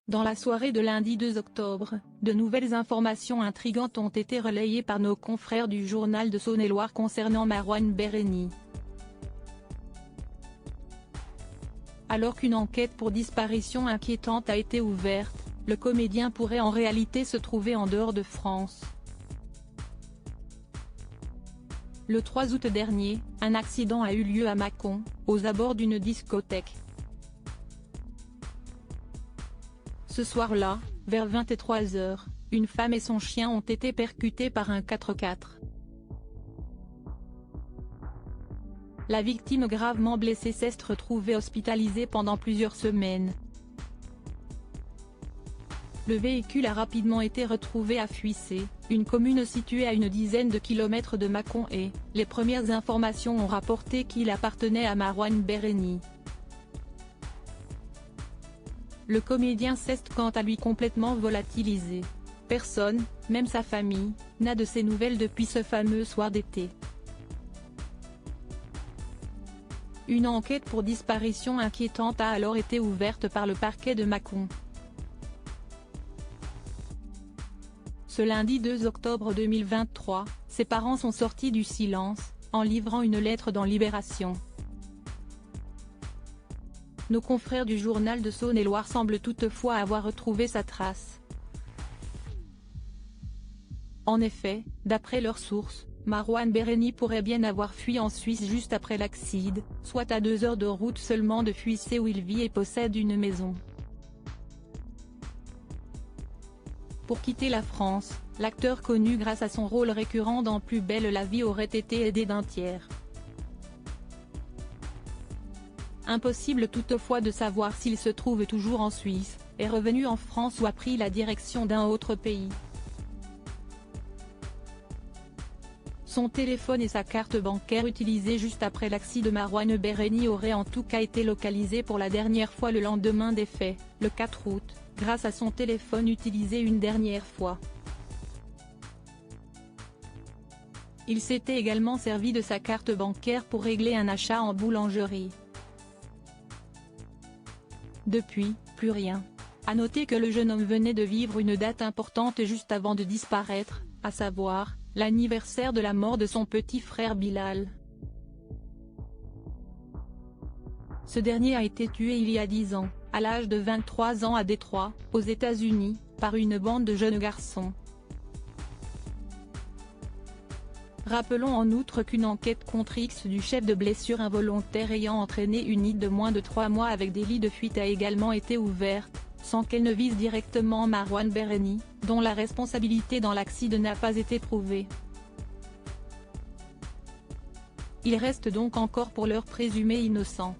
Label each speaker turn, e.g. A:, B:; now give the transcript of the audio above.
A: Dans la soirée de lundi 2 octobre, de nouvelles informations intrigantes ont été relayées par nos confrères du journal de Saône-et-Loire concernant Marouane Béréni. Alors qu'une enquête pour disparition inquiétante a été ouverte, le comédien pourrait en réalité se trouver en dehors de France. Le 3 août dernier, un accident a eu lieu à Mâcon, aux abords d'une discothèque. Ce soir-là, vers 23 h, une femme et son chien ont été percutés par un 4x4. La victime gravement blessée s'est retrouvée hospitalisée pendant plusieurs semaines. Le véhicule a rapidement été retrouvé à Fuissé, une commune située à une dizaine de kilomètres de Mâcon et les premières informations ont rapporté qu'il appartenait à Marouane Béréni. Le comédien s'est quant à lui complètement volatilisé. Personne, même sa famille, n'a de ses nouvelles depuis ce fameux soir d'été. Une enquête pour disparition inquiétante a alors été ouverte par le parquet de Mâcon. Ce lundi 2 octobre 2023, ses parents sont sortis du silence, en livrant une lettre dans Libération. Nos confrères du journal de Saône-et-Loire semblent toutefois avoir retrouvé sa trace. En effet, d'après leurs sources, Marouane Béréni pourrait bien avoir fui en Suisse juste après l'accident, soit à 2 heures de route seulement de Fuissé où il vit et possède une maison. Pour quitter la France, l'acteur connu grâce à son rôle récurrent dans Plus belle la vie aurait été aidé d'un tiers. Impossible toutefois de savoir s'il se trouve toujours en Suisse, est revenu en France ou a pris la direction d'un autre pays. Son téléphone et sa carte bancaire utilisée juste après l'accident de Marouane Béréni auraient en tout cas été localisés pour la dernière fois le lendemain des faits, le 4 août, grâce à son téléphone utilisé une dernière fois. Il s'était également servi de sa carte bancaire pour régler un achat en boulangerie. Depuis, plus rien. À noter que le jeune homme venait de vivre une date importante juste avant de disparaître, à savoir, l'anniversaire de la mort de son petit frère Bilal. Ce dernier a été tué il y a 10 ans, à l'âge de 23 ans à Détroit, aux États-Unis, par une bande de jeunes garçons. Rappelons en outre qu'une enquête contre X du chef de blessure involontaire ayant entraîné une IDE de moins de 3 mois avec délit de fuite a également été ouverte, sans qu'elle ne vise directement Marouane Béréni, dont la responsabilité dans l'accident n'a pas été prouvée. Il reste donc encore pour l'heure présumé innocent.